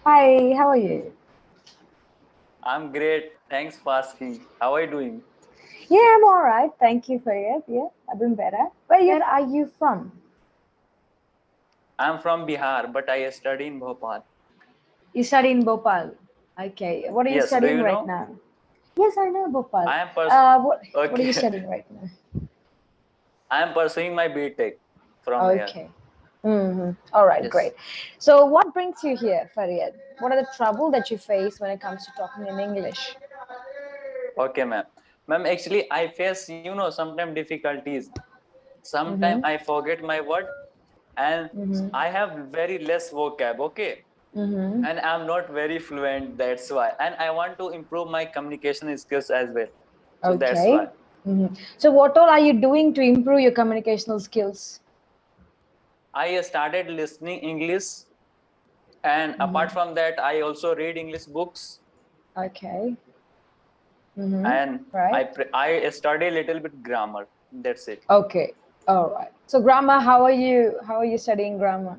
Hi, how are you? I'm great. Thanks for asking. How are you doing? Yeah, I'm all right. Thank you for it. Yeah, I've been better. Where are you from? I'm from Bihar, but I study in Bhopal. You study in Bhopal. Okay. What are you Yes, do studying you right know? now? Yes, I know Bhopal. I am pers What are you okay. studying right now? I am pursuing my BTech from here. Okay. All right, Yes. great. So, what brings you here, Farid? What are the trouble that you face when it comes to talking in English? Okay, ma'am. Ma'am, actually, I face, sometimes difficulties. Sometimes Mm-hmm. I forget my word and Mm-hmm. I have very less vocab, okay? Mm-hmm. And I'm not very fluent, that's why. And I want to improve my communication skills as well. So that's Okay. why. So, what all are you doing to improve your communicational skills? I started listening English, and apart from that I also read English books, Okay. Mm-hmm. and Right. I study a little bit grammar. That's it. Okay. All right. So grammar, how are you? How are you studying grammar?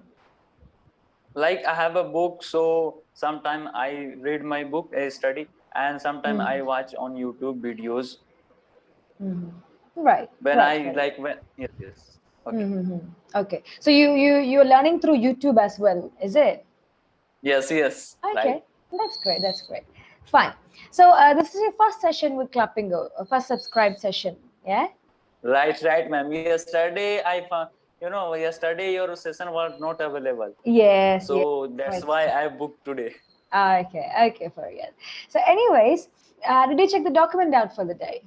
Like I have a book, so sometime I read my book, I study, and sometime Mm. I watch on YouTube videos Right. when Right. I Right. like when yes. Okay. Mm-hmm. Okay. So you're learning through YouTube as well, is it? Yes, right. Okay. That's great. That's great. Fine. So this is your first session with Clappingo, first subscribe session. Yeah. Right, ma'am. Yesterday your session was not available, Yes. so Yes. that's Quite why true. I booked today. Okay. Okay. For you. So, anyways, did you check the document out for the day?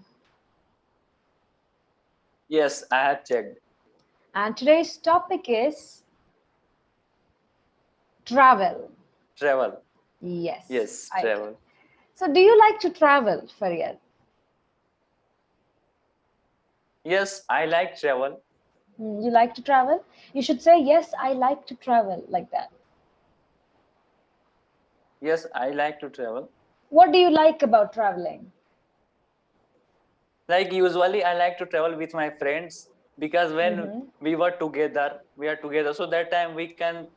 Yes, I had checked. And today's topic is travel. Travel. Yes. Yes, Okay. travel. So, do you like to travel, Faryad? Yes, I like travel. You like to travel? You should say, yes, I like to travel, like that. Yes, I like to travel. What do you like about traveling? Like usually I like to travel with my friends, because when Mm-hmm. we are together, so that time we can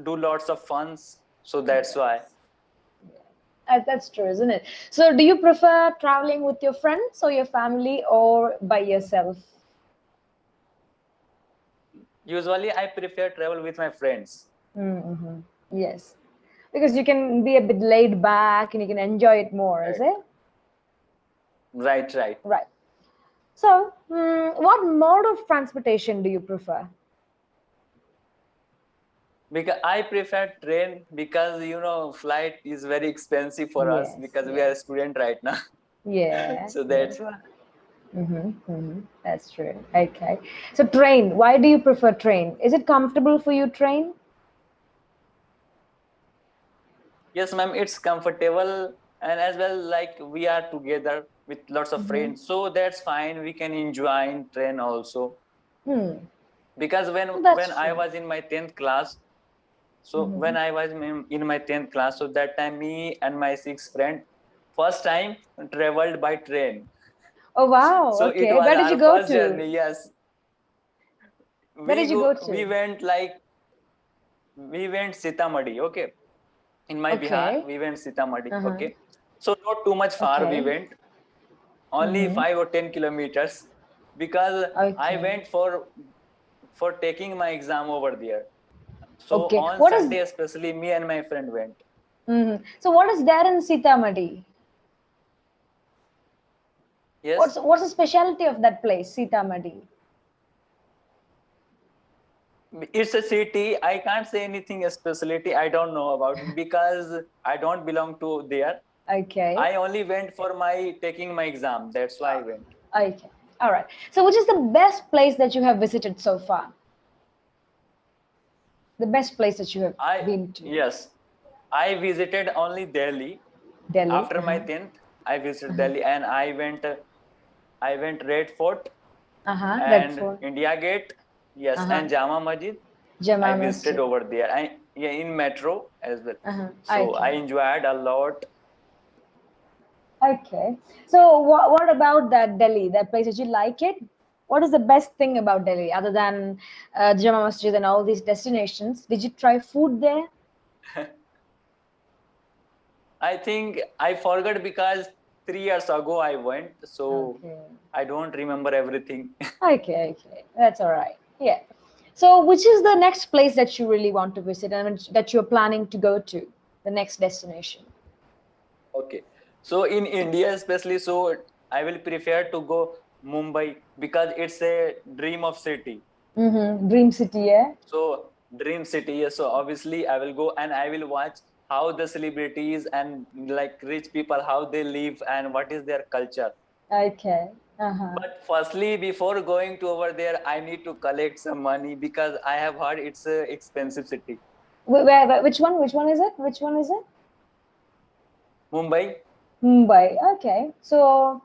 do lots of funs. So that's why. Yes. That's true, isn't it? So, do you prefer traveling with your friends or your family or by yourself? Usually I prefer travel with my friends. Mm-hmm. Yes. Because you can be a bit laid back and you can enjoy it more, is Right. it? Right. Right. So, what mode of transportation do you prefer? Because I prefer train, because flight is very expensive for us, Yes, because we are a yes. student right now. Yeah, So yeah. that's why. That's true. Okay. So train, why do you prefer train? Is it comfortable for you, train? Yes, ma'am, it's comfortable, and as well, like we are together with lots of friends, so that's fine. We can enjoy in train also. Hmm. Because when That's I true. was in my 10th class, so when I was in my 10th class, so that time me and my six friend first time traveled by train. Oh wow. So it Okay. was Where did you our go first to? journey. Yes, Where did you go we to? went like we went Sitamarhi. Okay, in my Bihar, Okay. we went Sitamarhi. Uh-huh. Okay, so not too much far we Okay. went, only 5 or 10 kilometers, because I Okay. went for taking my exam over there. So Okay. on What is Sunday, especially me and my friend went. so what is there in Sitamadi? Yes, What's the specialty of that place, Sitamadi? it's a city. I can't say anything specialty. I don't know about it, because I don't belong to there. Okay. I only went for my taking my exam. That's why I went. Okay. All right. So which is the best place that you have visited so far? The best place that you have I been to? Yes, I visited only Delhi Delhi. after my Uh-huh. 10th. I visited Uh-huh. Delhi, and I went Red Fort Uh-huh. Red and Fort. India Gate. Yes, Uh-huh. and Jama Masjid. I Jama visited Masjid. over there. Yeah, in metro as well. Uh-huh. So I Okay. enjoyed a lot. Okay. So what about that Delhi, that place? Did you like it? What is the best thing about Delhi other than Jama Masjid and all these destinations? Did you try food there? I think I forgot because 3 years ago I went, so Okay. I don't remember everything. Okay. That's all right. Yeah. So, which is the next place that you really want to visit and that you're planning to go to, the next destination? Okay. So in India especially, so I will prefer to go Mumbai because it's a dream of city. Mm-hmm. Dream city, yeah. So dream city, yes. So obviously I will go and I will watch how the celebrities and like rich people, how they live and what is their culture. Okay. Uh-huh. But firstly, before going to over there, I need to collect some money because I have heard it's a expensive city. Which one? Which one is it? Which one is it? Mumbai. Mumbai. Okay. So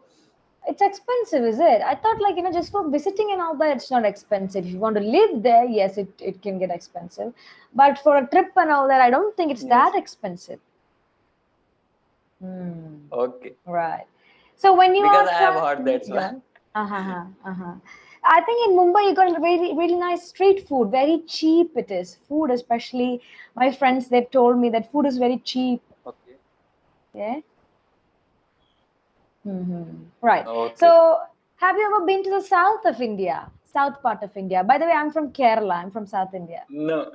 it's expensive, is it? I thought like, just for visiting and all that, it's not expensive. If you want to live there, yes, it can get expensive. But for a trip and all that, I don't think it's Yes. that expensive. Hmm. Okay. Right. So when you Because are I have heard traveling, that's go why. on. Uh-huh. I think in Mumbai you got really nice street food. Very cheap it is. Food, especially my friends, they've told me that food is very cheap. Okay. Yeah. Right. Okay. So, have you ever been to the south of India, south part of India? By the way, I'm from Kerala. I'm from South India. No.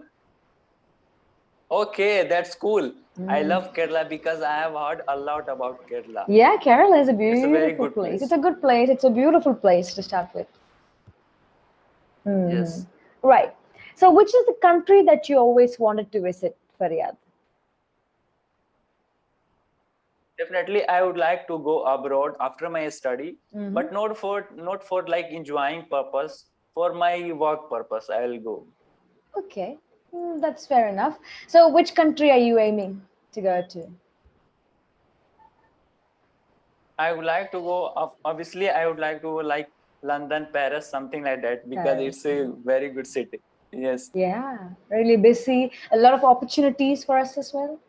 Okay, that's cool. I Mm. love Kerala because I have heard a lot about Kerala. Yeah, Kerala is a It's a very beautiful good place. It's place. a good place. It's a beautiful place to start with. Yes. Right. So, which is the country that you always wanted to visit, Faryad? Definitely, I would like to go abroad after my study, Mm-hmm. but not for like enjoying purpose. For my work purpose, I'll go. Okay, that's fair enough. So, which country are you aiming to go to? I would like to go. Obviously, I would like to go like London, Paris, something like that, because Paris. it's a very good city. Yes. Yeah, really busy. A lot of opportunities for us as well.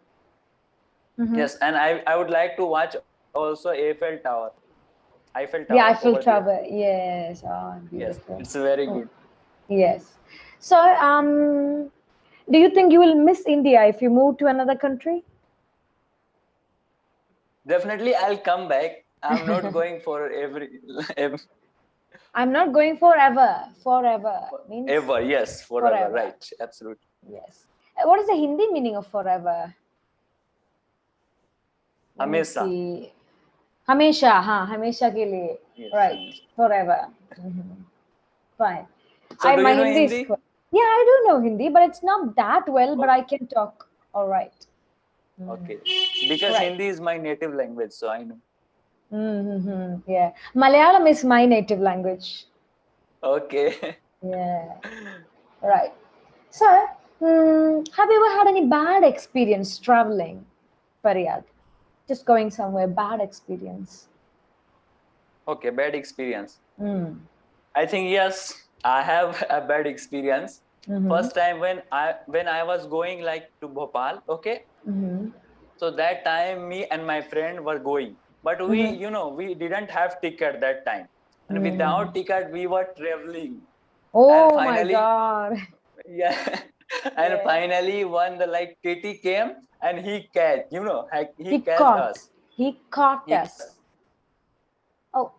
Mm-hmm. Yes, and I would like to watch also Eiffel Tower. Eiffel Tower The over Eiffel there. Tower. Yes. Oh, Yes, beautiful. it's very Oh, good. yes. So, do you think you will miss India if you move to another country? Definitely, I'll come back. I'm not going for I'm not going forever. Forever means ever. Yes, forever. forever. Right. Absolutely. Yes. What is the Hindi meaning of forever? Let me Hamesha. see. हमेशा हाँ हमेशा के लिए Yes, right Hamesha. forever fine So, do my you know Hindi is Hindi? yeah I do know Hindi but it's not that well but I Okay. can talk all right Okay. Because right Hindi is my native language, so I know. yeah Malayalam is my native language Okay. yeah right so have you ever had any bad experience traveling Faryad just going somewhere bad experience Okay. Bad experience. mm. I think yes, I have a bad experience. Mm-hmm. First time when I was going like to Bhopal, okay. Mm-hmm. So that time me and my friend were going, but we Mm-hmm. we didn't have ticket that time, and Mm. without ticket we were traveling, and Oh my finally God. yeah, and Yeah. finally one the like TT came and he catch he He catch caught. us. He caught He us. Oh,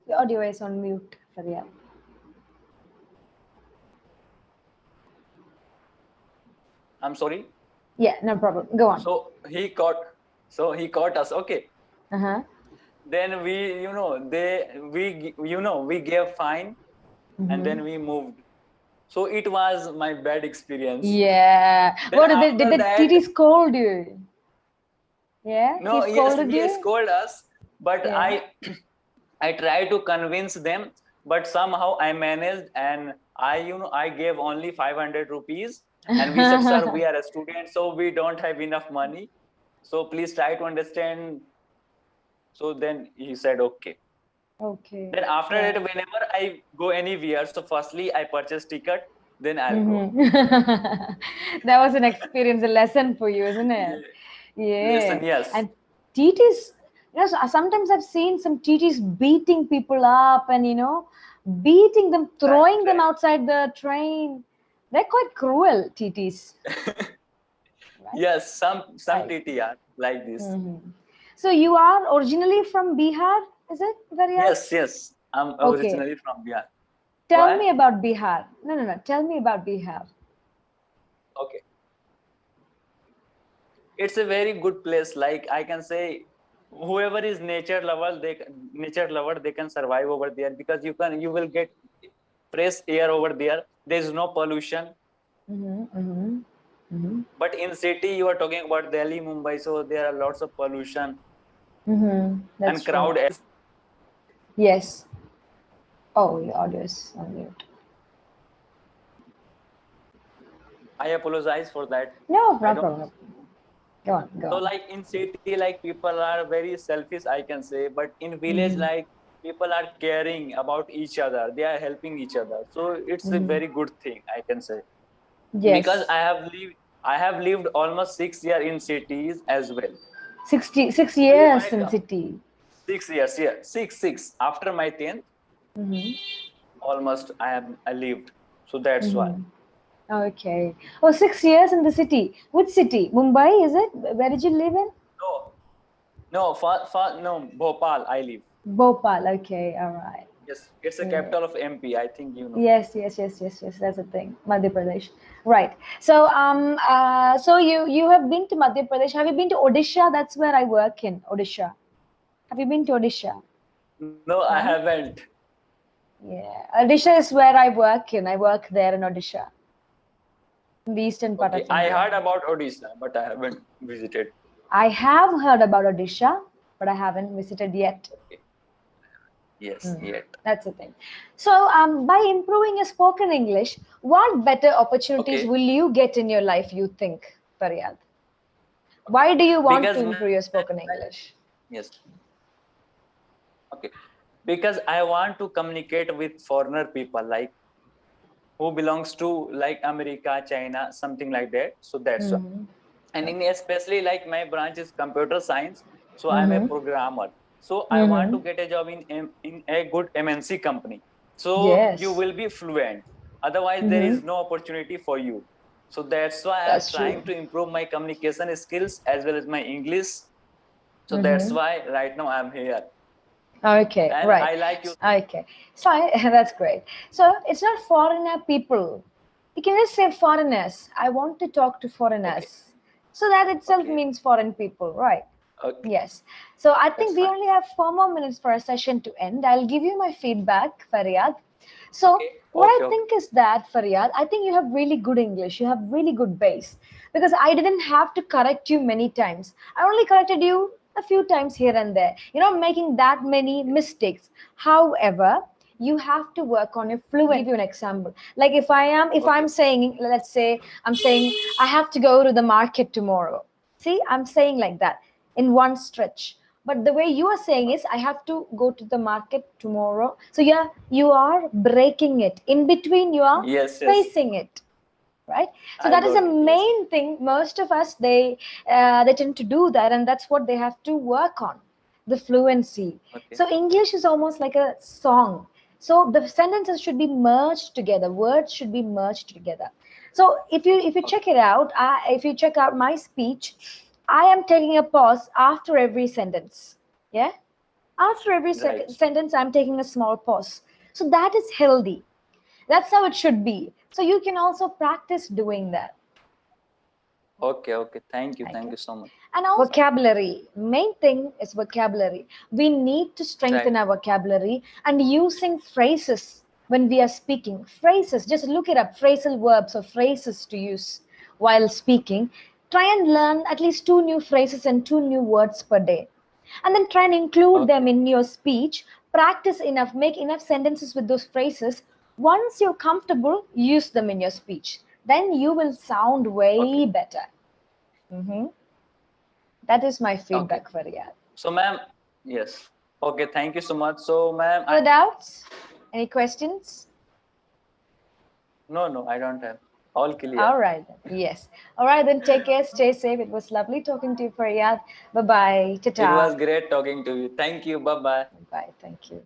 the audio is on mute, Faryad. I'm sorry. Yeah, no problem. Go on. So he caught us. Okay. Uh-huh. Then we gave fine and Mm-hmm. then we moved. So it was my bad experience. Yeah. Then What did after the TT that, scold you? Yeah, he no, yes, scolded he you? scolded us, but Yeah. I tried to convince them, but somehow I managed, and I gave only 500 rupees, and we said, sir, we are a student, so we don't have enough money. So please try to understand. So then he said, okay. Okay. Then after Right. that, whenever I go anywhere, so firstly I purchase ticket, then I'll go. Mm-hmm. That was an experience, a lesson for you, isn't it? Yeah. Yeah. Listen, yes. And TTs, sometimes I've seen some TTs beating people up and, beating them, Right, throwing them right. outside the train. They're quite cruel, TTs. right? Yes, some Right. TTR like this. So you are originally from Bihar, is it, Faryad? Yes. I'm Okay. originally from Bihar. Tell Why? me about Bihar. No. Tell me about Bihar. Okay. It's a very good place. Like I can say, whoever is nature lover, they can survive over there, because you will get fresh air over there. There is no pollution. But in city, you are talking about Delhi, Mumbai, so there are lots of pollution That's and true. crowd. Yes. Oh, your audio is on mute. I apologize for that. No I don't. problem. Go on. So like in city, like people are very selfish, I can say. But in village, like people are caring about each other. They are helping each other. So it's a very good thing, I can say. Because Yes. I have lived almost 6 years in cities as well. 6 So if years I in come city. 6 years, yeah, six after my 10th, almost I lived. So that's why. Okay. Oh, 6 years in the city. Which city? Mumbai, is it? Where did you live in? No, Bhopal I live. Bhopal. Okay. All right. Yes, it's the Yeah. capital of MP. I think you know. Yes. That's the thing. Madhya Pradesh. Right. So, so you have been to Madhya Pradesh. Have you been to Odisha? That's where I work in Odisha. Have you been to Odisha? No, I No? haven't. Yeah. Odisha is where I work in. I work there in Odisha, in the eastern part of Okay, I India. heard about Odisha, but I haven't visited. I have heard about Odisha, but I haven't visited yet. Okay. Yes, yet. That's the thing. So, by improving your spoken English, what better opportunities Okay. will you get in your life, you think, Faryad? Why do you want Because to improve your spoken English? yes. Okay. Because I want to communicate with foreigner people, like who belongs to like America, China, something like that. So that's why. And in especially like my branch is computer science, so I'm a programmer. So I want to get a job in a good MNC company. So you Yes, will be fluent. Otherwise, there is no opportunity for you. So that's why I'm that's trying true. to improve my communication skills as well as my English. So that's why right now I'm here. Okay, And right. I like you. Okay, so that's great. So it's not foreigner people. You can just say foreigners. I want to talk to Okay. foreigners. So that itself Okay. means foreign people, right? Okay. Yes. So I That's think we fine. only have 4 more minutes for a session to end. I'll give you my feedback, Faryad. So Okay. what I Okay. think is that, Faryad, I think you have really good English. You have really good base. Because I didn't have to correct you many times. I only corrected you a few times here and there. You're not making that many mistakes. However, you have to work on your fluency. I'll give you an example. Like if I'm Okay. saying, let's say I'm saying I have to go to the market tomorrow. See, I'm saying like that in one stretch. But the way you are saying is I have to go to the market tomorrow. So yeah, you are breaking it. In between you are Yes. Yes. spacing it. Right. So I that is the got it. Yes. main thing. Most of us they tend to do that, and that's what they have to work on, the fluency. Okay. So English is almost like a song. So the sentences should be merged together. Words should be merged together. So if you Okay. check it out, if you check out my speech, I am taking a pause after every sentence. Yeah, after every Right. sentence, I'm taking a small pause. So that is healthy. That's how it should be. So you can also practice doing that. Okay. Okay. Thank you. Okay. Thank you so much. And also vocabulary. Main thing is vocabulary. We need to Right. strengthen our vocabulary and using phrases when we are speaking. Phrases, just look it up, phrasal verbs or phrases to use while speaking. Try and learn at least 2 new phrases and 2 new words per day. And then try and include them Okay. in your speech. Practice enough, make enough sentences with those phrases. Once you're comfortable, use them in your speech. Then you will sound Okay. way better. That is my Okay. feedback for you. So, ma'am, yes. Okay. Thank you so much. So, ma'am, Other doubts? Any questions? no, I don't have. All clear. All right. Yes. All right. Then take care. Stay safe. It was lovely talking to you, Faryad. Bye bye. It Ta-ta. was great talking to you. Thank you. Bye bye. Bye. Thank you.